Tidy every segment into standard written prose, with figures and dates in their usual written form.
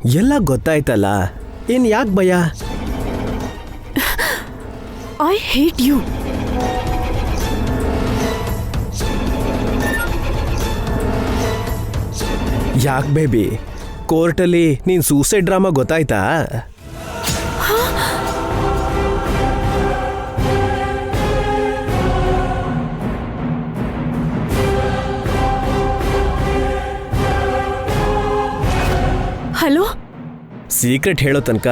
ಎಲ್ಲ ಗೊತ್ತಾಯ್ತಲ್ಲ, ಇನ್ ಯಾಕೆ ಭಯ? I hate you. ಯಾಕೆ ಬೇಬಿ, ಕೋರ್ಟಲ್ಲಿ ನೀನ್ ಸೂಸೈಡ್ ಡ್ರಾಮಾ ಗೊತ್ತಾಯ್ತಾ? ಹಲೋ, ಸೀಕ್ರೆಟ್ ಹೇಳೋ ತನಕ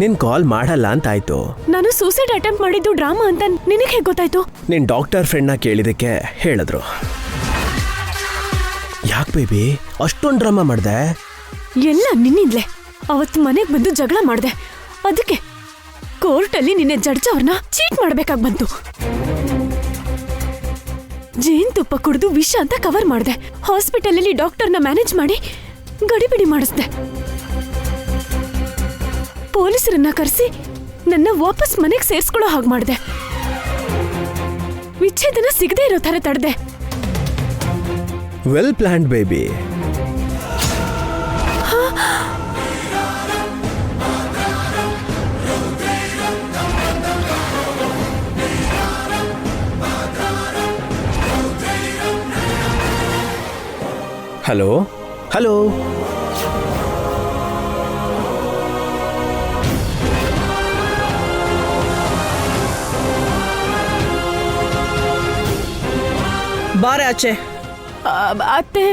ನಿನ್ ಕಾಲ್ ಮಾಡಲ್ಲ ಅಂತಾಯ್ತು. ನಾನು ಸೂಸೈಡ್ ಅಟೆಂಪ್ಟ್ ಮಾಡಿದ್ದು ಡ್ರಾಮಾ ಅಂತ ನಿನಗೆ ಹೇಗೆ ಗೊತ್ತಾಯ್ತು? ನಿನ್ ಡಾಕ್ಟರ್ ಫ್ರೆಂಡ್ನ ಕೇಳಿದಕ್ಕೆ ಹೇಳಿದ್ರು. ಯಾಕೆ ಬೇಬಿ ಅಷ್ಟೊಂದು ಡ್ರಾಮಾ ಮಾಡ್ದೆ? ಎಲ್ಲ ನಿನ್ನಿಂದಲೇ. ಅವತ್ತು ಮನೆಗೆ ಬಂದು ಜಗಳ ಮಾಡ್ದೆ, ಅದಕ್ಕೆ ಕೋರ್ಟಲ್ಲಿ ನಿನ್ನೆ ಜಡ್ಜ್ ಅವ್ರನ್ನ ಚೀಟ್ ಮಾಡ್ಬೇಕಾಗ್ ಬಂತು. ಜೇನುತುಪ್ಪ ಕುಡಿದು ವಿಷ ಅಂತ ಕವರ್ ಮಾಡ್ದೆ. ಹಾಸ್ಪಿಟಲಲ್ಲಿ ಡಾಕ್ಟರ್ನ ಮ್ಯಾನೇಜ್ ಮಾಡಿ ಗಡಿಬಿಡಿ ಮಾಡಿಸ್ದೆ. ಪೊಲೀಸರನ್ನ ಕರೆಸಿ ನನ್ನ ವಾಪಸ್ ಮನೆಗೆ ಸೇರ್ಸ್ಕೊಳ್ಳೋ ಹಾಗೆ ಮಾಡಿದೆ. ವಿಚ್ಛೇದನ ಸಿಗದೆ ಇರೋ ಥರ ತಡೆದೆ. Well planned baby. Hello hello, ಬಾರೆ ಆಚೆ. ಅತ್ತೆ,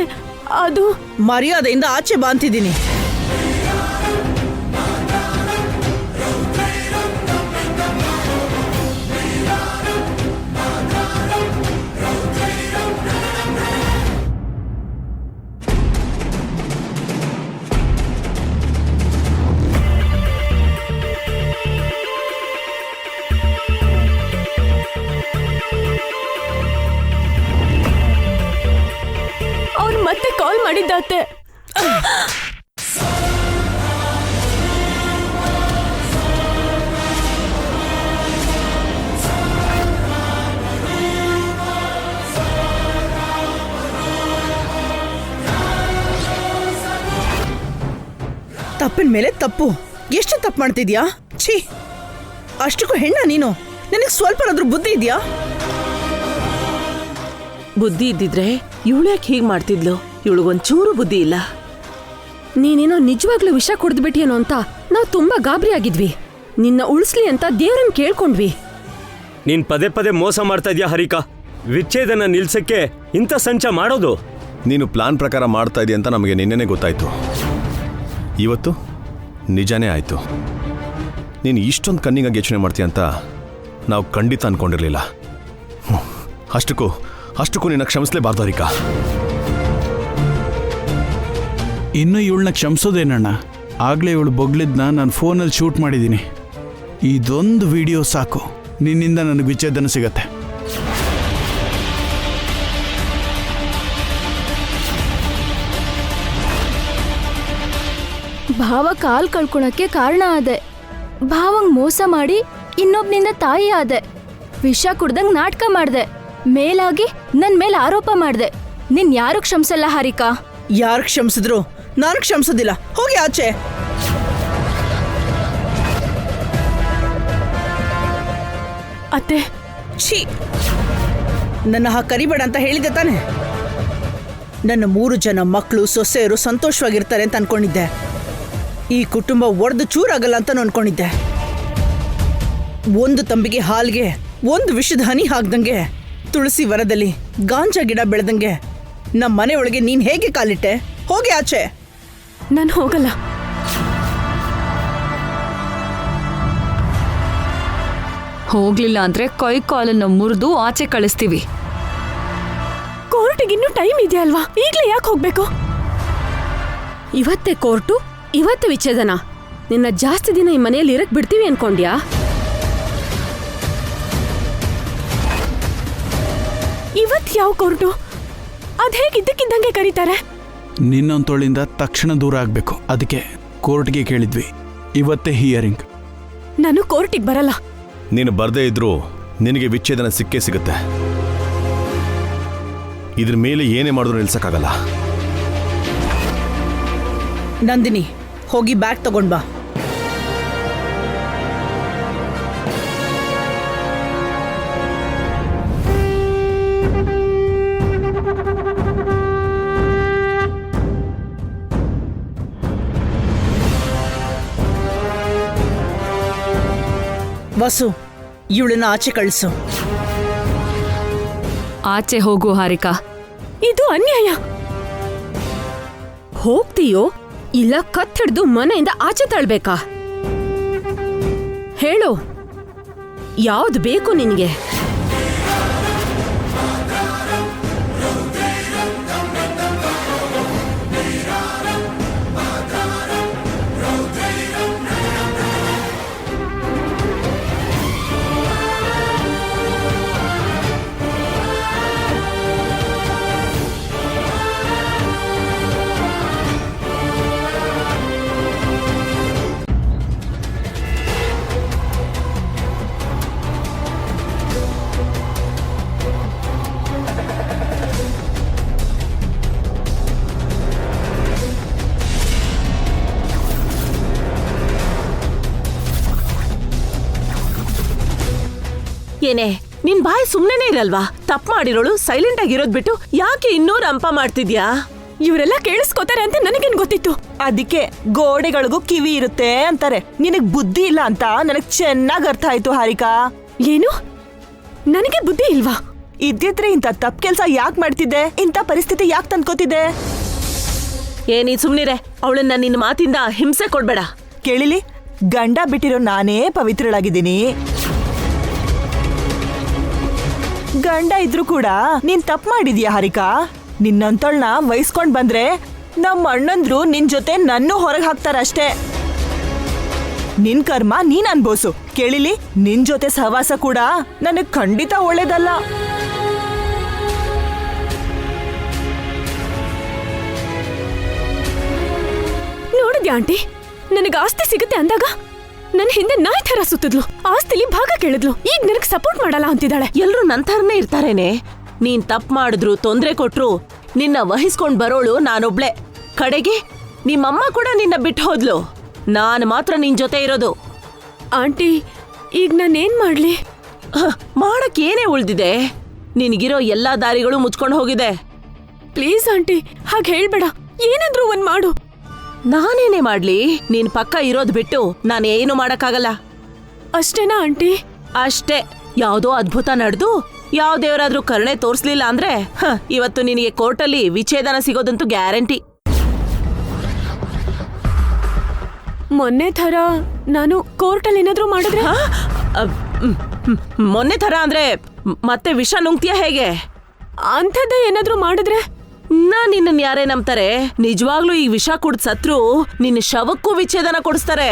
ಅದು ಮರ್ಯಾದೆಯಿಂದ ಆಚೆ ಬಾ ಅಂತಿದ್ದೀನಿ. ಅವ್ರು ಮತ್ತೆ ಕಾಲ್ ಮಾಡಿದ್ದಾತೆ. ತಪ್ಪಿನ ಮೇಲೆ ತಪ್ಪು. ಎಷ್ಟು ತಪ್ಪು ಮಾಡ್ತಿದ್ಯಾ? ಛೀ, ಅಷ್ಟಕ್ಕೂ ಹೆಣ್ಣ ನೀನು? ನಿನಗೆ ಸ್ವಲ್ಪನಾದ್ರೂ ಬುದ್ಧಿ ಇದೆಯಾ? ಬುದ್ಧಿ ಇದ್ದಿದ್ರೆ ಇವಳು ಯಾಕೆ ಹೀಗೆ ಮಾಡ್ತಿದ್ಲು? ಇವಳಿಗೊಂಚೂರು ಬುದ್ಧಿ ಇಲ್ಲ. ನೀನೇನೋ ನಿಜವಾಗ್ಲೂ ವಿಷ ಕುಡಿದ್ಬಿಟ್ಟಿಯೇನೋ ಅಂತ ನಾವು ತುಂಬಾ ಗಾಬರಿ ಆಗಿದ್ವಿ. ನಿನ್ನ ಉಳಿಸ್ಲಿ ಅಂತ ದೇವ್ರನ್ನ ಕೇಳ್ಕೊಂಡ್ವಿ. ನೀನ್ ಪದೇ ಪದೇ ಮೋಸ ಮಾಡ್ತಾ ಇದೀಯ ಹರಿಕಾ. ವಿಚ್ಛೇದನ ನಿಲ್ಸಕ್ಕೆ ಇಂಥ ಸಂಚ ಮಾಡೋದು? ನೀನು ಪ್ಲಾನ್ ಪ್ರಕಾರ ಮಾಡ್ತಾ ಇದೀಯ ಅಂತ ನಮಗೆ ನಿನ್ನೆನೇ ಗೊತ್ತಾಯ್ತು. ಇವತ್ತು ನಿಜಾನೇ ಆಯಿತು. ನೀನು ಇಷ್ಟೊಂದು ಕಣ್ಣಿಗಾಗಿ ಯೋಚನೆ ಮಾಡ್ತೀಯ ಅಂತ ನಾವು ಖಂಡಿತ ಅಂದ್ಕೊಂಡಿರಲಿಲ್ಲ. ಅಷ್ಟಕ್ಕೂ ನಿನ್ನ ಕ್ಷಮಿಸಲೇಬಾರ್ದು ಹರಿಕಾ. ಇನ್ನು ಇವಳನ್ನ ಕ್ಷಮಿಸೋದೇನಣ್ಣ? ಆಗಲೇ ಇವಳು ಬೊಗಳಿದ್ನ ನಾನು ಫೋನಲ್ಲಿ ಶೂಟ್ ಮಾಡಿದ್ದೀನಿ. ಇದೊಂದು ವಿಡಿಯೋ ಸಾಕು, ನಿನ್ನಿಂದ ನನಗೆ ವಿಚ್ಛೇದನ ಸಿಗತ್ತೆ. ಭಾವ ಕಾಲ್ ಕಳ್ಕೊಳಕ್ಕೆ ಕಾರಣ ಆದೆ. ಭಾವಂಗ್ ಮೋಸ ಮಾಡಿ ಇನ್ನೊಬ್ನಿಂದ ತಾಯಿ ಆದೆ. ವಿಷ ಕುಡ್ದಂಗ್ ನಾಟಕ ಮಾಡ್ದೆ. ಮೇಲಾಗಿ ನನ್ ಮೇಲೆ ಆರೋಪ ಮಾಡ್ದೆ. ನಿನ್ ಯಾರು ಕ್ಷಮಿಸಲ್ಲ ಹಾರಿಕಾ. ಯಾರು ಕ್ಷಮಿಸಿದ್ರು ನಾನು ಕ್ಷಮಿಸೋದಿಲ್ಲ. ಹೋಗಿ ಆಚೆ. ಅತ್ತೆ, ಛೀ, ನನ್ನ ಕರಿಬೇಡ ಅಂತ ಹೇಳಿದ್ದೆ ತಾನೆ? ನನ್ನ 3 ಜನ ಮಕ್ಕಳು ಸೊಸೆಯರು ಸಂತೋಷವಾಗಿರ್ತಾರೆ ಅಂತ ಅನ್ಕೊಂಡಿದ್ದೆ. ಈ ಕುಟುಂಬ ಒಡೆದು ಚೂರಾಗಲ್ಲ ಅಂತ ಅನ್ಕೊಂಡಿದ್ದೆ. ಒಂದು ತಂಬಿಗೆ ಹಾಲ್ಗೆ ಒಂದು ವಿಷದ ಹನಿ ಹಾಕ್ದಂಗೆ, ತುಳಸಿ ವನದಲ್ಲಿ ಗಾಂಜಾ ಗಿಡ ಬೆಳೆದಂಗೆ ನಮ್ಮ ಮನೆ ಒಳಗೆ ನೀನ್ ಹೇಗೆ ಕಾಲಿಟ್ಟೆ? ಹೋಗಿ ಆಚೆ. ನಾನು ಹೋಗಲ್ಲ. ಹೋಗ್ಲಿಲ್ಲ ಅಂದ್ರೆ ಕೈ ಕಾಲನ್ನು ಮುರಿದು ಆಚೆ ಕಳಿಸ್ತೀವಿ. ಕೋರ್ಟಿಗೆ ಇನ್ನೂ ಟೈಮ್ ಇದೆ ಅಲ್ವಾ? ಈಗ್ಲೇ ಯಾಕೆ ಹೋಗ್ಬೇಕು? ಇವತ್ತೇ ಕೋರ್ಟು, ಇವತ್ತು ವಿಚ್ಛೇದನ. ನಿನ್ನ ಜಾಸ್ತಿ ದಿನ ಈ ಮನೆಯಲ್ಲಿ ಇರಕ್ ಬಿಡ್ತೀವಿ ಅನ್ಕೊಂಡ್ಯಾ? ಇವತ್ ಯಾವ ಕೋರ್ಟು? ಅದ್ ಹೇಗೆ ಇದ್ದಕ್ಕಿದ್ದಂಗೆ ಕರೀತಾರೆ? ನಿನ್ನೊಂತೊಳಿಂದ ತಕ್ಷಣ ದೂರ ಆಗಬೇಕು. ಅದಕ್ಕೆ ಕೋರ್ಟ್ಗೆ ಕೇಳಿದ್ವಿ. ಇವತ್ತೇ ಹಿಯರಿಂಗ್. ನಾನು ಕೋರ್ಟಿಗೆ ಬರಲ್ಲ. ನೀನು ಬರದೇ ಇದ್ರೂ ನಿನಗೆ ವಿಚ್ಛೇದನ ಸಿಕ್ಕೇ ಸಿಗುತ್ತೆ. ಇದ್ರ ಮೇಲೆ ಏನೇ ಮಾಡಿದ್ರು ನಿಲ್ಸಕ್ಕಾಗಲ್ಲ. ನಂದಿನಿ, ಹೋಗಿ ಬ್ಯಾಗ್ ತಗೊಂಡ್ ಬಾ. ವಸು, ಇವಳನ್ನ ಆಚೆ ಕಳಿಸು. ಆಚೆ ಹೋಗು ಹಾರಿಕಾ. ಇದು ಅನ್ಯಾಯ. ಹೋಗ್ತೀಯೋ ಇಲ್ಲ ಕತ್ ಹಿಡ್ದು ಮನೆಯಿಂದ ಆಚೆ ತಳ್ಬೇಕಾ? ಹೇಳು, ಯಾವ್ದು ಬೇಕು ನಿನಗೆ? ಏನೇ, ನಿನ್ ಬಾಯಿ ಸುಮ್ನೆನೇ ಇರಲ್ವಾ? ತಪ್ಪು ಮಾಡಿರೋಳು ಸೈಲೆಂಟ್ ಆಗಿರೋದ್ ಬಿಟ್ಟು ಯಾಕೆ ಇನ್ನೂ ರಂಪ ಮಾಡ್ತಿದ್ಯಾ? ಇವರೆಲ್ಲ ಕೇಳಿಸ್ಕೋತಾರೆ ಅಂತ ನನಗೇನ್ ಗೊತ್ತಿತ್ತು? ಅದಕ್ಕೆ ಗೋಡೆಗಳಿಗೂ ಕಿವಿ ಇರುತ್ತೆ ಅಂತಾರೆ. ನಿನಗ್ ಬುದ್ಧಿ ಇಲ್ಲ ಅಂತ ನನಗ್ ಚೆನ್ನಾಗ್ ಅರ್ಥ ಆಯ್ತು ಹಾರಿಕಾ. ಏನು? ನನಗೆ ಬುದ್ಧಿ ಇಲ್ವಾ? ಇದ್ದಿದ್ರೆ ಇಂಥ ತಪ್ಪು ಕೆಲ್ಸ ಯಾಕೆ ಮಾಡ್ತಿದ್ದೆ? ಇಂಥ ಪರಿಸ್ಥಿತಿ ಯಾಕೆ ತಂದ್ಕೋತಿದ್ದೆ? ಏನಿ ಸುಮ್ನಿರೆ, ಅವಳನ್ನ ನಿನ್ನ ಮಾತಿಂದ ಹಿಂಸೆ ಕೊಡ್ಬೇಡ. ಕೇಳಿಲಿ, ಗಂಡ ಬಿಟ್ಟಿರೋ ನಾನೇ ಪವಿತ್ರಳಾಗಿದ್ದೀನಿ. ಗಂಡ ಇದ್ರು ಕೂಡ ನೀನ್ ತಪ್ಪು ಮಾಡಿದ್ಯಾ ಹಾರಿಕಾ? ನಿನ್ನಂತಳ್ನ ವಹಿಸ್ಕೊಂಡ್ ಬಂದ್ರೆ ನಮ್ಮ ಅಣ್ಣಂದ್ರು ನಿನ್ ಜೊತೆ ನನ್ನೂ ಹೊರಗೆ ಹಾಕ್ತಾರಷ್ಟೇ. ನಿನ್ ಕರ್ಮ ನೀನ್ ಅನ್ಬೋಸು. ಕೇಳಿಲಿ, ನಿನ್ ಜೊತೆ ಸಹವಾಸ ಕೂಡ ನನಗ್ ಖಂಡಿತ ಒಳ್ಳೇದಲ್ಲ. ನೋಡಿದ್ಯಾ ಆಂಟಿ, ನನಗೆ ಆಸ್ತಿ ಸಿಗುತ್ತೆ ಅಂದಾಗ ನನ್ನ ಹಿಂದೆ ನಾಯಿ ತರ ಸುತ್ತಿದ್ಲು, ಆಸ್ತಿಲಿ ಭಾಗ ಕೇಳಿದ್ಲು. ಈಗ ನನಗೆ ಸಪೋರ್ಟ್ ಮಾಡಲ್ಲ ಅಂತಿದ್ದಾಳೆ. ಎಲ್ರು ನಂತರನೇ ಇರ್ತಾರೇನೆ. ನೀನ್ ತಪ್ಪು ಮಾಡಿದ್ರು, ತೊಂದ್ರೆ ಕೊಟ್ರು, ನಿನ್ನ ವಹಿಸ್ಕೊಂಡ್ ಬರೋಳು ನಾನೊಬ್ಳೆ. ಕಡೆಗೆ ನಿಮ್ಮಮ್ಮ ಕೂಡ ನಿನ್ನ ಬಿಟ್ಟು ಹೋದ್ಲು. ನಾನು ಮಾತ್ರ ನಿನ್ ಜೊತೆ ಇರೋದು. ಆಂಟಿ, ಈಗ ನಾನೇನ್ ಮಾಡ್ಲಿ? ಮಾಡಕ್ ಏನೇ ಉಳ್ದಿದೆ? ನಿನಗಿರೋ ಎಲ್ಲಾ ದಾರಿಗಳು ಮುಚ್ಕೊಂಡು ಹೋಗಿದೆ. ಪ್ಲೀಸ್ ಆಂಟಿ, ಹಾಗೆ ಹೇಳ್ಬೇಡ. ಏನಾದ್ರೂ ಒಂದ್ ಮಾಡು. ನಾನೇನೇ ಮಾಡ್ಲಿ? ನೀನ್ ಪಕ್ಕ ಇರೋದ್ ಬಿಟ್ಟು ನಾನೇನು ಮಾಡಕ್ಕಾಗಲ್ಲ. ಅಷ್ಟೇನಾ ಆಂಟಿ? ಅಷ್ಟೇ. ಯಾವ್ದೋ ಅದ್ಭುತ ನಡೆದು ಯಾವ್ದೇವ್ರಾದ್ರೂ ಕರುಣೆ ತೋರ್ಸ್ಲಿಲ್ಲ ಅಂದ್ರೆ ಇವತ್ತು ನಿನಗೆ ಕೋರ್ಟಲ್ಲಿ ವಿಚ್ಛೇದನ ಸಿಗೋದಂತೂ ಗ್ಯಾರಂಟಿ. ಮೊನ್ನೆ ಥರ ನಾನು ಕೋರ್ಟಲ್ಲಿ ಏನಾದ್ರೂ ಮಾಡಿದ್ರೆ? ಮೊನ್ನೆ ಥರ ಅಂದ್ರೆ ಮತ್ತೆ ವಿಷ ನುಂಗ್ತೀಯ ಹೇಗೆ? ಅಂಥದ್ದೇ ಏನಾದ್ರೂ ಮಾಡಿದ್ರೆ? ನಿನ್ನ ಯಾರೇ ನಂಬ್ತಾರೆ? ನಿಜವಾಗ್ಲೂ ಈ ವಿಷ ಕುಡ್ದ್ ಸತ್ರು ನಿನ್ನ ಶವಕ್ಕೂ ವಿಚ್ಛೇದನ ಕೊಡಿಸ್ತಾರೆ.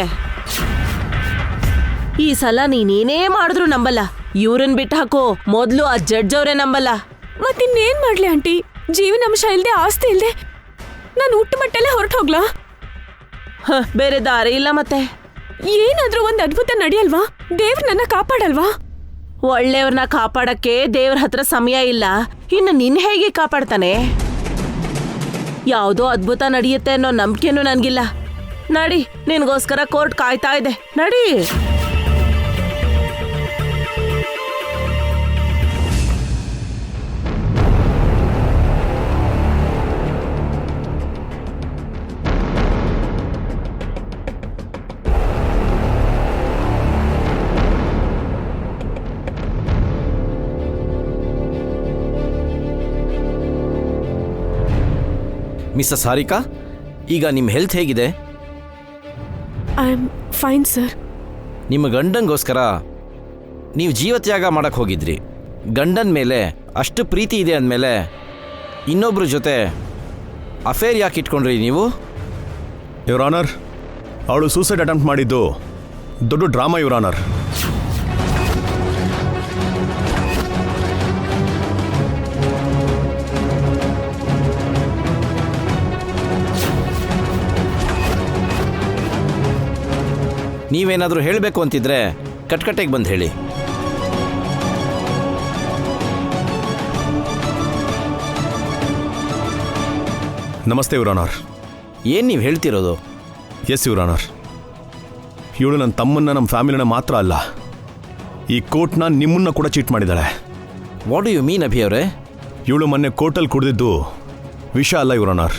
ಈ ಸಲ ನೀನೇನೇ ಮಾಡಿದ್ರು ನಂಬಲ್ಲ. ಇವ್ರನ್ ಬಿಟ್ಟು ಹಾಕೋ, ಮೊದ್ಲು ಆ ಜಡ್ಜ್ ಅವ್ರೇ ನಂಬಲ್ಲ. ಮತ್ತಿನ್ನೇನ್ ಮಾಡ್ಲಿ ಆಂಟಿ? ಜೀವನಾಂಶ ಇಲ್ದೆ, ಆಸ್ತಿ ಇಲ್ದೆ ನಾನು ಹುಟ್ಟು ಮಟ್ಟಲ್ಲೇ ಹೊರಟು ಹೋಗ್ಲಾ? ಬೇರೆ ದಾರಿ ಇಲ್ಲ ಮತ್ತೆ. ಏನಾದ್ರೂ ಒಂದ್ ಅದ್ಭುತ ನಡೆಯಲ್ವಾ? ದೇವ್ರ ನನ್ನ ಕಾಪಾಡಲ್ವಾ? ಒಳ್ಳೆಯವ್ರನ್ನ ಕಾಪಾಡಕ್ಕೆ ದೇವ್ರ ಹತ್ರ ಸಮಯ ಇಲ್ಲ. ಇನ್ನು ನಿನ್ ಹೇಗೆ ಕಾಪಾಡ್ತಾನೆ? ಯಾವುದೋ ಅದ್ಭುತ ನಡೆಯುತ್ತೆ ಅನ್ನೋ ನಂಬಿಕೆನೂ ನನ್ಗಿಲ್ಲ. ನಡಿ, ನಿನ್ಗೋಸ್ಕರ ಕೋರ್ಟ್ ಕಾಯ್ತಾ ಇದೆ. ನಡಿ. ಮಿಸ್ಸಸ್ ಹಾರಿಕಾ, ಈಗ ನಿಮ್ಮ ಹೆಲ್ತ್ ಹೇಗಿದೆ? I am fine sir. ನಿಮ್ಮ ಗಂಡಂಗೋಸ್ಕರ ನೀವು ಜೀವತ್ಯಾಗ ಮಾಡಕ್ಕೆ ಹೋಗಿದ್ರಿ. ಗಂಡನ ಮೇಲೆ ಅಷ್ಟು ಪ್ರೀತಿ ಇದೆ ಅಂದಮೇಲೆ ಇನ್ನೊಬ್ಬರ ಜೊತೆ ಅಫೇರ್ ಯಾಕೆ ಇಟ್ಕೊಂಡ್ರಿ ನೀವು? ಯುವರ್ ಆನರ್, ಅವಳು ಸೂಸೈಡ್ ಅಟೆಂಪ್ಟ್ ಮಾಡಿದ್ದು ದೊಡ್ಡ ಡ್ರಾಮಾ ಯುವರ್ ಆನರ್. ನೀವೇನಾದರೂ ಹೇಳಬೇಕು ಅಂತಿದ್ರೆ ಕಟ್ಕಟ್ಟೆಗೆ ಬಂದು ಹೇಳಿ. ನಮಸ್ತೆ ಯುವರ್ ಆನರ್. ಏನು ನೀವು ಹೇಳ್ತಿರೋದು? S your honour. ಇವಳು ನನ್ನ ತಮ್ಮನ್ನ, ನಮ್ಮ ಫ್ಯಾಮಿಲಿನ ಮಾತ್ರ ಅಲ್ಲ, ಈ ಕೋರ್ಟ್ನ ನಿಮ್ಮನ್ನ ಕೂಡ ಚೀಟ್ ಮಾಡಿದ್ದಾಳೆ. What do you mean Abhi ಅವರೇ? ಇವಳು ಮೊನ್ನೆ ಕೋರ್ಟಲ್ಲಿ ಕುಡಿದಿದ್ದು ವಿಷ ಅಲ್ಲ ಯುವರ್ ಆನರ್,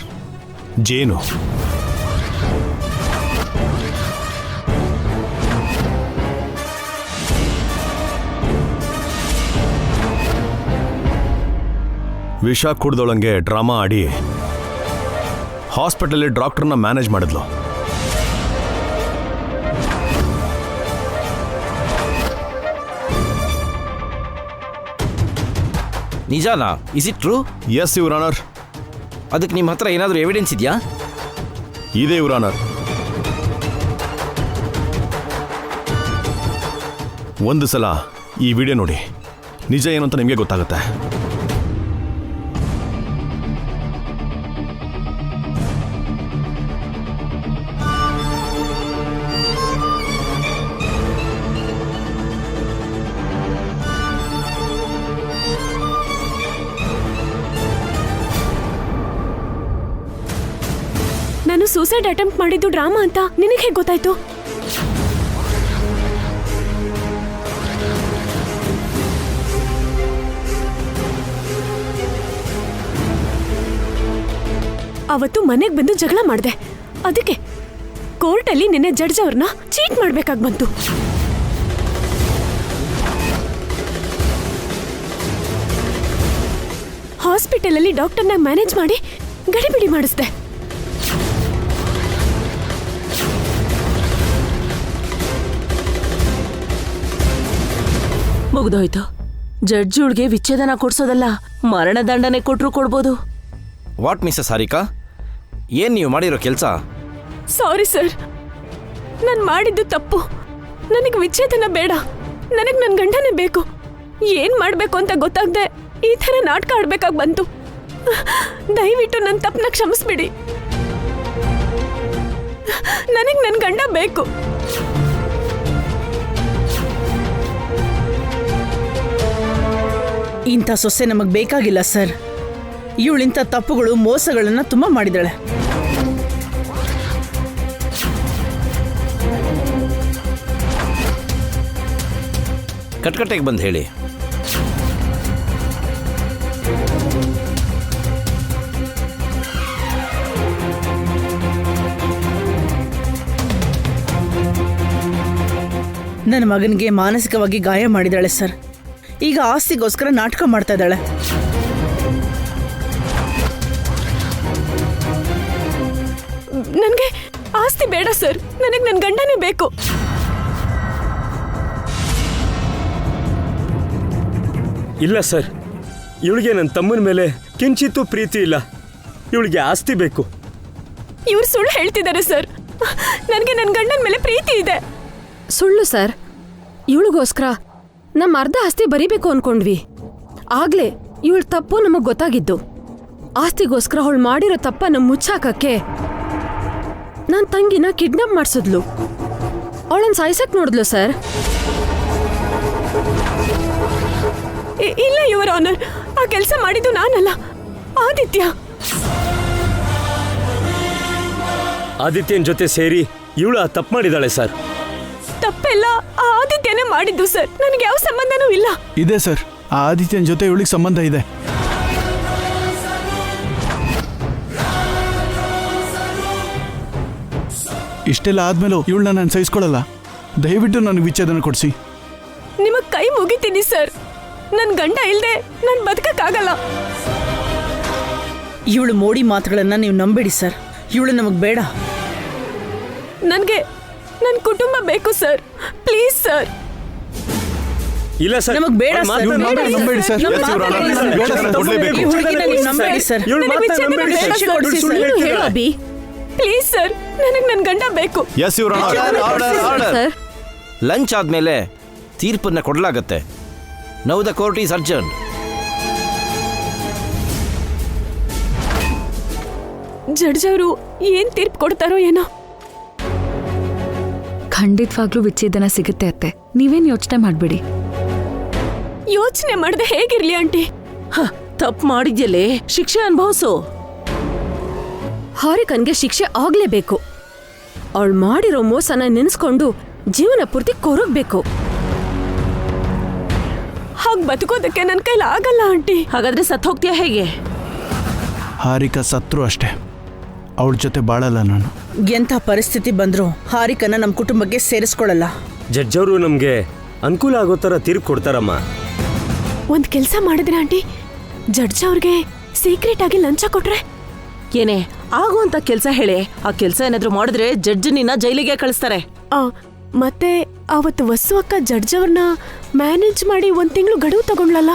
ಜೇನು. ವಿಷ ಕುಡ್ದೊಳಂಗೆ ಡ್ರಾಮಾ ಆಡಿ ಹಾಸ್ಪಿಟಲಲ್ಲಿ ಡಾಕ್ಟರ್ನ ಮ್ಯಾನೇಜ್ ಮಾಡಿದ್ಲು. ನಿಜಾನಾ? Is it true? S your honour. ಅದಕ್ಕೆ ನಿಮ್ಮ ಹತ್ರ ಏನಾದರೂ ಎವಿಡೆನ್ಸ್ ಇದೆಯಾ? ಇದೆ ಯುವರ್ ಆನರ್. ಒಂದು ಸಲ ಈ ವಿಡಿಯೋ ನೋಡಿ, ನಿಜ ಏನು ಅಂತ ನಿಮಗೆ ಗೊತ್ತಾಗುತ್ತೆ. ನಾನು ಸೂಸೈಡ್ ಅಟೆಂಪ್ಟ್ ಮಾಡಿದ್ದು ಡ್ರಾಮಾ ಅಂತ ನಿನಗೆ ಹೇಗೆ ಗೊತ್ತಾಯ್ತು? ಅವತ್ತು ಮನೆಗೆ ಬಂದು ಜಗಳ ಮಾಡಿದೆ, ಅದಕ್ಕೆ ಕೋರ್ಟಲ್ಲಿ ನಿನ್ನೆ ಜಡ್ಜ್ ಅವ್ರನ್ನ ಚೀಟ್ ಮಾಡ್ಬೇಕಾಗಿ ಬಂತು. ಹಾಸ್ಪಿಟಲಲ್ಲಿ ಡಾಕ್ಟರ್ನ ಮ್ಯಾನೇಜ್ ಮಾಡಿ ಗಡಿಬಿಡಿ ಮಾಡಿಸ್ದೆ. ಮುಗ್ದೋಯ್ತು. ಜಡ್ಜಿಗೆ ವಿಚ್ಛೇದನ ಕೊಡ್ಸೋದಲ್ಲ, ಮರಣದಂಡನೆ ಕೊಟ್ರು ಕೊಡ್ಬೋದು. ವಾಟ್ ಮಿಸಸ್ ಹಾರಿಕಾ, ಏನ್ ನೀವು ಮಾಡಿರೋ ಕೆಲಸ? ಸಾರಿ ಸರ್, ನಾನು ಮಾಡಿದ್ದು ತಪ್ಪು. ನನಗೆ ವಿಚ್ಛೇದನ ಬೇಡ, ನನಗೆ ನನ್ನ ಗಂಡನೇ ಬೇಕು. ಏನ್ ಮಾಡ್ಬೇಕು ಅಂತ ಗೊತ್ತಾಗದೆ ಈ ಥರ ನಾಟಕ ಆಡ್ಬೇಕಾಗಿ ಬಂತು. ದಯವಿಟ್ಟು ನನ್ನ ತಪ್ಪನ್ನ ಕ್ಷಮಿಸ್ಬಿಡಿ. ನನಗೆ ನನ್ನ ಗಂಡ ಬೇಕು. ಇಂಥ ಸೊಸೆ ನಮಗೆ ಬೇಕಾಗಿಲ್ಲ ಸರ್. ಇವಳಿಂಥ ತಪ್ಪುಗಳು, ಮೋಸಗಳನ್ನ ತುಂಬಾ ಮಾಡಿದಾಳೆ. ಕಟ್ಕಟ್ಟೆಗೆ ಬಂದು ಹೇಳಿ. ನನ್ನ ಮಗನಿಗೆ ಮಾನಸಿಕವಾಗಿ ಗಾಯ ಮಾಡಿದಾಳೆ ಸರ್. ಈಗ ಆಸ್ತಿಗೋಸ್ಕರ ನಾಟಕ ಮಾಡ್ತಾ ಇದ್ದಾಳೆ. ನನಗೆ ಆಸ್ತಿ ಬೇಡ ಸರ್, ನನಗೆ ನನ್ನ ಗಂಡನೇ ಬೇಕು. ಇಲ್ಲ ಸರ್, ಇವಳಿಗೆ ನನ್ನ ತಮ್ಮನ ಮೇಲೆ ಕಿಂಚಿತ್ತೂ ಪ್ರೀತಿ ಇಲ್ಲ. ಇವಳಿಗೆ ಆಸ್ತಿ ಬೇಕು. ಇವ್ರು ಸುಳ್ಳು ಹೇಳ್ತಿದ್ದಾರೆ ಸರ್. ನನಗೆ ನನ್ನ ಗಂಡನ ಮೇಲೆ ಪ್ರೀತಿ ಇದೆ. ಸುಳ್ಳು ಸರ್. ಇವಳಿಗೋಸ್ಕರ ನಮ್ಮ ಅರ್ಧ ಆಸ್ತಿ ಬರೀಬೇಕು ಅನ್ಕೊಂಡ್ವಿ. ಆಗ್ಲೇ ಇವಳ ತಪ್ಪು ನಮಗ್ ಗೊತ್ತಾಗಿದ್ದು. ಆಸ್ತಿಗೋಸ್ಕರ ಅವಳು ಮಾಡಿರೋ ತಪ್ಪನ್ನ ಮುಚ್ಚಾಕಕ್ಕೆ ನನ್ನ ತಂಗಿನ ಕಿಡ್ನಾಪ್ ಮಾಡಿಸಿದ್ಲು. ಅವಳನ್ನ ಸಾಯ್ಸಕ್ ನೋಡಿದ್ಲು ಸರ್. ಇಲ್ಲ ಯುವರ್ ಆನರ್, ಆ ಕೆಲಸ ಮಾಡಿದ್ದು ನಾನಲ್ಲ, ಆದಿತ್ಯ. ಆದಿತ್ಯನ ಜೊತೆ ಸೇರಿ ಇವಳು ಆ ತಪ್ಪು ಮಾಡಿದಾಳೆ ಸರ್. ತಪ್ಪೆಲ್ಲ ಆ ಆದಿತ್ಯನೇ ಮಾಡಿದ್ದು ಸರ್, ನನಗೆ ಯಾವ ಸಂಬಂಧನೂ ಇಲ್ಲ. ಇದೆ ಸರ್, ಆ ಆದಿತ್ಯನ ಜೊತೆ ಇವಳಿಗೆ ಸಂಬಂಧ ಇದೆ. ಇಷ್ಟೆಲ್ಲ ಆದ್ಮೇಲೂ ಇವಳನ್ನ ನಾನು ಸಹಿಸ್ಕೊಳ್ಳಲ್ಲ. ದಯವಿಟ್ಟು ನನಗೆ ವಿಚ್ಛೇದನ ಕೊಡಿಸಿ. ನಿಮಗ್ ಕೈ ಮುಗಿತೀನಿ ಸರ್. ನನ್ ಗಂಡ ಇಲ್ದೆ ನಾನು ಬದುಕಕ್ಕಾಗಲ್ಲ. ಇವಳು ಮೋಡಿ ಮಾತುಗಳನ್ನ ನೀವು ನಂಬೇಡಿ ಸರ್. ಇವಳು ನಮಗ್ ಬೇಡ. ನನ್ಗೆ ನನ್ನ ಕುಟುಂಬ ಬೇಕು ಸರ್, ಪ್ಲೀಸ್ ಸರ್. ಇಲ್ಲ ಸರ್, ನಮಗ್ ಬೇಡ ಸರ್. ನಂಬೇಡಿ ಸರ್. ಪ್ಲೀಸ್ ಸರ್, ನನಗೆ ನನ್ನ ಗಂಡ ಬೇಕು. Yes your honour. ಲಂಚ್ ಆದ್ಮೇಲೆ ತೀರ್ಪನ್ನ ಕೊಡಲಾಗತ್ತೆ. Now the court is urgent. Judge ಅವರು ಏನ್ ತೀರ್ಪು ಕೊಡ್ತಾರೋ ಏನೋ. ಖಂಡಿತವಾಗ್ಲೂ ವಿಚ್ಛೇದನ ಸಿಗುತ್ತೆ ಅತ್ತೆ, ನೀವೇನ್ ಯೋಚನೆ ಮಾಡ್ಬೇಡಿ. ಯೋಚನೆ ಮಾಡದೆ ಹೇಗಿರ್ಲಿ ಆಂಟಿ? ತಪ್ಪು ಮಾಡಿದ್ಯಲ್ಲೇ, ಶಿಕ್ಷೆ ಅನುಭವಿಸು. ಹಾರಿಕನ್ಗೆ ಶಿಕ್ಷೆ ಆಗ್ಲೇಬೇಕು. ಅವಳು ಮಾಡಿರೋ ಮೋಸನ ನೆನೆಸ್ಕೊಂಡು ಜೀವನ ಪೂರ್ತಿ ಕೊರಗ್ಬೇಕು. ಹಾಗೆ ಬದುಕೋದಕ್ಕೆ ನನ್ನ ಕೈಲಿ ಆಗಲ್ಲ ಆಂಟಿ. ಹಾಗಾದ್ರೆ ಸತ್ ಹೋಗ್ತೀಯಾ ಹೇಗೆ? ಹಾರಿಕಾ ಸತ್ರು ಅಷ್ಟೇ, ಅವಳ ಜೊತೆ ಬಾಳಲ್ಲ ನಾನು. ಎಂಥ ಪರಿಸ್ಥಿತಿ ಬಂದರೂ ಹಾರಿಕನ ನಮ್ಮ ಕುಟುಂಬಕ್ಕೆ ಸೇರಿಸ್ಕೊಳ್ಳಲ್ಲ. ಜಡ್ಜ್ ಅವರು ನಮಗೆ ಅನುಕೂಲ ಆಗೋ ಥರ ತೀರ್ಪು ಕೊಡ್ತಾರಮ್ಮ. ಒಂದ್ ಕೆಲ್ಸ ಮಾಡಿದ್ರೆ ಆಂಟಿ, ಜಡ್ಜ್ ಅವ್ರಿಗೆ ಸೀಕ್ರೆಟ್ ಆಗಿ ಲಂಚ ಕೊಟ್ರೆ? ಏನೇ ಆಗುವಂತ ಕೆಲ್ಸ ಹೇಳಿ. ಆ ಕೆಲ್ಸ ಏನಾದ್ರೂ ಮಾಡಿದ್ರೆ ಜಡ್ಜ್ ನಿನ್ನ ಜೈಲಿಗೆ ಕಳಿಸ್ತಾರೆ. ಮತ್ತೆ ಅವತ್ತು ವಸು ಅಕ್ಕ ಜಡ್ಜ್ ಅವ್ರನ್ನ ಮ್ಯಾನೇಜ್ ಮಾಡಿ 1 ತಿಂಗಳು ಗಡುವು ತಗೊಂಡ್ಲಲ್ಲ.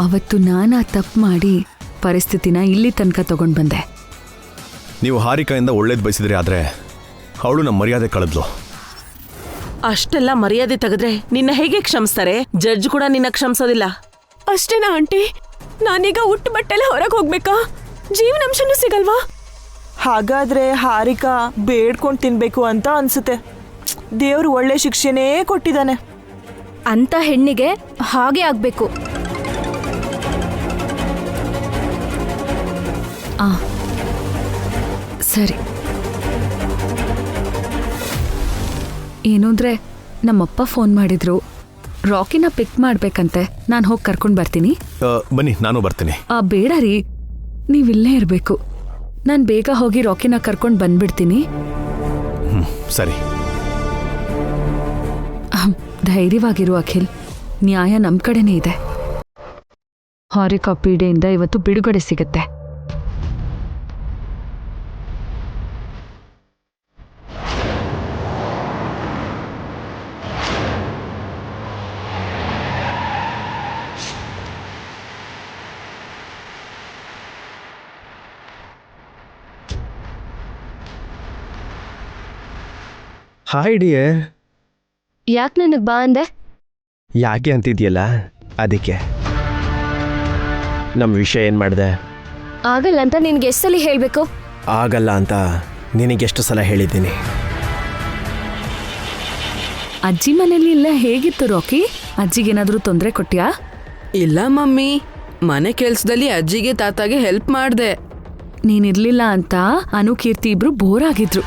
ಅವತ್ತು ನಾನಾ ತಪ್ಪು ಮಾಡಿ ಪರಿಸ್ಥಿತಿನ ಇಲ್ಲಿ ತನಕ ತಗೊಂಡ್ ಬಂದೆ. ನೀವು ಹಾರಿಕಾಯಿಂದ ಒಳ್ಳೇದು ಬಯಸಿದ್ರೆ ಆದರೆ ಅವಳು ನಮ್ಮ ಮರ್ಯಾದೆ ಕಳೆದ್ಲು. ಅಷ್ಟೆಲ್ಲ ಮರ್ಯಾದೆ ತೆಗೆದ್ರೆ ನಿನ್ನ ಹೇಗೆ ಕ್ಷಮಿಸ್ತಾರೆ? ಜಡ್ಜ್ ಕೂಡ ನಿನ್ನ ಕ್ಷಮಿಸೋದಿಲ್ಲ. ಅಷ್ಟೇನಾ ಆಂಟಿ? ನಾನೀಗ ಉಟ್ಟು ಬಟ್ಟೆಲ್ಲ ಹೊರಗೆ ಹೋಗ್ಬೇಕಾ? ಜೀವನಾಂಶನೂ ಸಿಗಲ್ವಾ? ಹಾಗಾದ್ರೆ ಹಾರಿಕಾ ಬೇಡ್ಕೊಂಡು ತಿನ್ಬೇಕು ಅಂತ ಅನ್ಸುತ್ತೆ. ದೇವ್ರು ಒಳ್ಳೆ ಶಿಕ್ಷೆನೇ ಕೊಟ್ಟಿದ್ದಾನೆ. ಅಂತ ಹೆಣ್ಣಿಗೆ ಹಾಗೆ ಆಗ್ಬೇಕು. ಸರಿ, ಏನು ಅಂದ್ರೆ ನಮ್ಮಪ್ಪ ಫೋನ್ ಮಾಡಿದ್ರು, ರಾಕಿನ ಪಿಕ್ ಮಾಡ್ಬೇಕಂತೆ. ನಾನು ಹೋಗಿ ಕರ್ಕೊಂಡು ಬರ್ತೀನಿ. ಬನ್ನಿ, ನಾನು ಬರ್ತೀನಿ. ಬೇಡ ರೀ, ನೀವಿಲ್ಲೇ ಇರಬೇಕು. ನಾನು ಬೇಗ ಹೋಗಿ ರಾಕಿನ ಕರ್ಕೊಂಡು ಬಂದ್ಬಿಡ್ತೀನಿ. ಸರಿ. ಧೈರ್ಯವಾಗಿರು ಅಖಿಲ್, ನ್ಯಾಯ ನಮ್ಮ ಕಡೆನೇ ಇದೆ. ಹಾರಿಕಾ ಪೀಡೆಯಿಂದ ಇವತ್ತು ಬಿಡುಗಡೆ ಸಿಗತ್ತೆ. Hi dear. ಯಾಕೆ ನನಗೆ ಬಾ ಅಂದೆ? ಯಾಕೆ ಅಂತಿದ್ಯಲ್ಲ ಅದಕ್ಕೆ. ನಮ್ಮ ವಿಷಯ ಏನು ಮಾಡಿದೆ? ಆಗಲ್ಲ ಅಂತ ನಿನ್ಗೆ ಎಷ್ಟು ಸಲ ಹೇಳಬೇಕು? ಆಗಲ್ಲ ಅಂತ ನಿನಗೆಷ್ಟು ಸಲ ಹೇಳಿದ್ದೀನಿ. ಅಜ್ಜಿ ಮನೇಲಿ ಇಲ್ಲ ಹೇಗಿತ್ತು ರಾಕಿ? ಅಜ್ಜಿಗೇನಾದ್ರೂ ತೊಂದರೆ ಕೊಟ್ಯಾ? ಇಲ್ಲ ಮಮ್ಮಿ, ಮನೆ ಕೆಲ್ಸದಲ್ಲಿ ಅಜ್ಜಿಗೆ ತಾತಾಗೆ ಹೆಲ್ಪ್ ಮಾಡ್ದೆ. ನೀನಿರ್ಲಿಲ್ಲ ಅಂತ ಅನು ಕೀರ್ತಿ ಇಬ್ರು ಬೋರ್ ಆಗಿದ್ರು.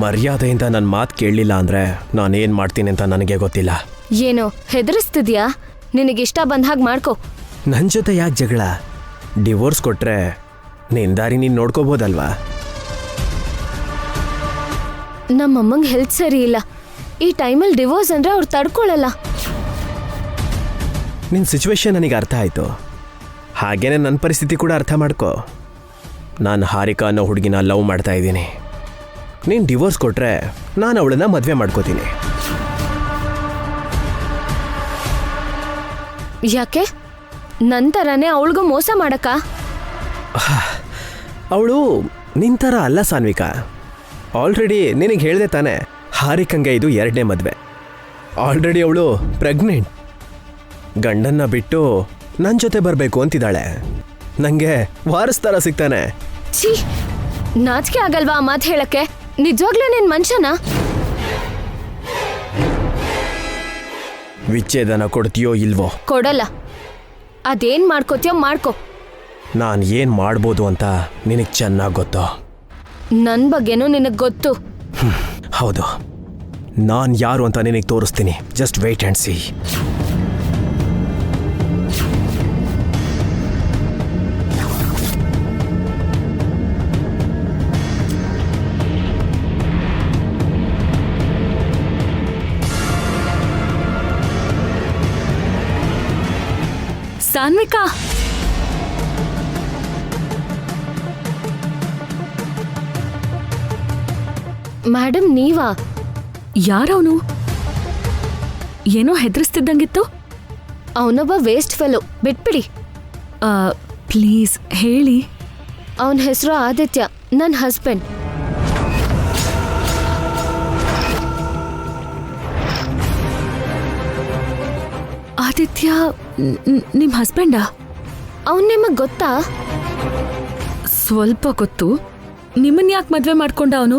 ಮರ್ಯಾದೆಯಿಂದ ನನ್ನ ಮಾತು ಕೇಳಲಿಲ್ಲ ಅಂದರೆ ನಾನೇನು ಮಾಡ್ತೀನಿ ಅಂತ ನನಗೆ ಗೊತ್ತಿಲ್ಲ. ಏನೋ ಹೆದರಿಸ್ತಿದ್ಯಾ? ನಿನಗಿಷ್ಟ ಬಂದ ಹಾಗೆ ಮಾಡ್ಕೊ. ನನ್ನ ಜೊತೆ ಯಾಕೆ ಜಗಳ? ಡಿವೋರ್ಸ್ ಕೊಟ್ರೆ ನಿನ್ನ ದಾರಿ ನೀನು ನೋಡ್ಕೋಬೋದಲ್ವಾ? ನಮ್ಮಮ್ಮಂಗೆ ಹೆಲ್ತ್ ಸರಿ ಇಲ್ಲ. ಈ ಟೈಮಲ್ಲಿ ಡಿವೋರ್ಸ್ ಅಂದರೆ ಅವ್ರು ತಡ್ಕೊಳ್ಳಲ್ಲ. ನಿನ್ನ ಸಿಚುವೇಶನ್ ನನಗೆ ಅರ್ಥ ಆಯಿತು. ಹಾಗೇನೆ ನನ್ನ ಪರಿಸ್ಥಿತಿ ಕೂಡ ಅರ್ಥ ಮಾಡ್ಕೊ. ನಾನು ಹಾರಿಕಾ ಅನ್ನೋ ಹುಡುಗಿನ ಲವ್ ಮಾಡ್ತಾ ಇದ್ದೀನಿ. ನೀನು ಡಿವೋರ್ಸ್ ಕೊಟ್ರೆ ನಾನು ಅವಳನ್ನ ಮದುವೆ ಮಾಡ್ಕೋತೀನಿ. ಯಾಕೆ? ನಂತರನೇ ಅವಳಿಗೂ ಮೋಸ ಮಾಡಕ್ಕ? ಅವಳು ನಿಂತರ ಅಲ್ಲ ಸಾನ್ವಿಕಾ. ಆಲ್ರೆಡಿ ನಿನಗೆ ಹೇಳಿದೆ ತಾನೆ, ಹಾರಿಕಂಗೆ ಇದು 2ನೇ ಮದುವೆ. ಆಲ್ರೆಡಿ ಅವಳು ಪ್ರೆಗ್ನೆಂಟ್. ಗಂಡನ್ನ ಬಿಟ್ಟು ನನ್ನ ಜೊತೆ ಬರಬೇಕು ಅಂತಿದ್ದಾಳೆ. ನನಗೆ ವಾರಸ್ತಾರ ಸಿಗ್ತಾನೆ. ಛೀ, ನಾಚಿಕೆ ಆಗಲ್ವಾ ಆ ಮಾತು ಹೇಳಕ್ಕೆ? ನಿಜವಾಗ್ಲೂ ನೀನ್ ಮನುಷ್ಯನಾ? ವಿಚ್ಛೇದನ ಕೊಡ್ತೀಯೋ ಇಲ್ವೋ? ಕೊಡಲ್ಲ. ಅದೇನ್ ಮಾಡ್ಕೋತೀಯೋ ಮಾಡ್ಕೋ. ನಾನು ಏನು ಮಾಡ್ಬೋದು ಅಂತ ನಿನಗೆ ಚೆನ್ನಾಗಿ ಗೊತ್ತು. ನನ್ನ ಬಗ್ಗೆನೂ ನಿನಗೆ ಗೊತ್ತು. ಹೌದು, ನಾನು ಯಾರು ಅಂತ ನಿನಗೆ ತೋರಿಸ್ತೀನಿ. Just wait and see. Sanvika, madam ನೀವಾ? ಯಾರವನು? ಏನೋ ಹೆದರಿಸ್ತಿದ್ದಂಗಿತ್ತು. ಅವನೊಬ್ಬ ವೇಸ್ಟ್ ಫೆಲೋ, ಬಿಟ್ಬಿಡಿ. ಪ್ಲೀಸ್ ಹೇಳಿ. ಅವನ ಹೆಸರು ಆದಿತ್ಯ, ನನ್ನ ಹಸ್ಬೆಂಡ್. ಆದಿತ್ಯ ನಿಮ್ಮ ಹಸ್ಬೆಂಡಾ? ಅವನ್ ನಿಮಗ್ ಗೊತ್ತಾ? ಸ್ವಲ್ಪ ಗೊತ್ತು. ನಿಮ್ಮನ್ನ ಯಾಕೆ ಮದ್ವೆ ಮಾಡ್ಕೊಂಡ ಅವನು?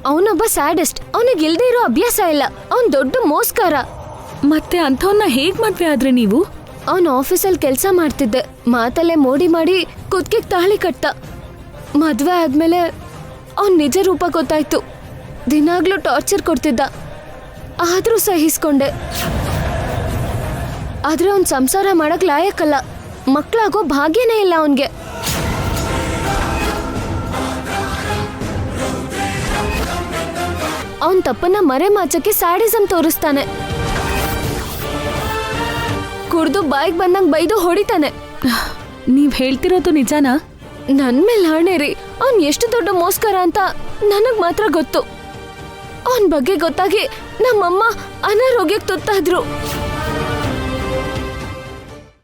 ಅವನೊಬ್ಬ ಸ್ಯಾಡಿಸ್ಟ್. ಅವನಿಗೆ ಇಲ್ದೇ ಇರೋ ಅಭ್ಯಾಸ ಇಲ್ಲ. ಅವನ್ ದೊಡ್ಡ ಮೋಸ್ಕಾರ. ಮತ್ತೆ ಅಂಥವನ್ನ ಹೇಗ್ ಮದ್ವೆ ಆದ್ರೆ ನೀವು? ಅವನ್ ಆಫೀಸಲ್ಲಿ ಕೆಲಸ ಮಾಡ್ತಿದ್ದೆ. ಮಾತಲ್ಲೇ ಮೋಡಿ ಮಾಡಿ ಕುತ್ತಿಗೆ ತಾಳಿ ಕಟ್ಟ. ಮದ್ವೆ ಆದ್ಮೇಲೆ ಅವನ್ ನಿಜ ರೂಪ ಗೊತ್ತಾಯ್ತು. ದಿನಾಗ್ಲೂ ಟಾರ್ಚರ್ ಕೊಡ್ತಿದ್ದ. ಆದ್ರೂ ಸಹಿಸ್ಕೊಂಡೆ. ಆದ್ರೆ ಅವ್ನ್ ಸಂಸಾರ ಮಾಡಕ್ ಲಾಯಕ್ಕಲ್ಲ. ಮಕ್ಳಾಗೋ ಭಾಗ್ಯನೇ ಇಲ್ಲ ಅವನ್ಗೆ. ಅವನ್ ತಪ್ಪನ್ನ ಮರೆಮಾಚಕ್ಕೆ ಸ್ಯಾಡಿಸಮ್ ತೋರಿಸ್ತಾನೆ. ಕುಡ್ದು ಬಾಯಿಗೆ ಬಂದಂಗ್ ಬೈದು ಹೊಡಿತಾನೆ. ನೀವ್ ಹೇಳ್ತಿರೋದು ನಿಜಾನಾ? ನನ್ ಮೇಲೆ ಹಣೆ ರೀ. ಅವ್ನ್ ಎಷ್ಟು ದೊಡ್ಡ ಮೋಸ್ಕರ ಅಂತ ನನಗ್ ಮಾತ್ರ ಗೊತ್ತು. ಅವನ್ ಬಗ್ಗೆ ಗೊತ್ತಾಗಿ ನಮ್ಮಮ್ಮ ಅನಾರೋಗ್ಯಕ್ಕೆ ತುತ್ತಾದ್ರು.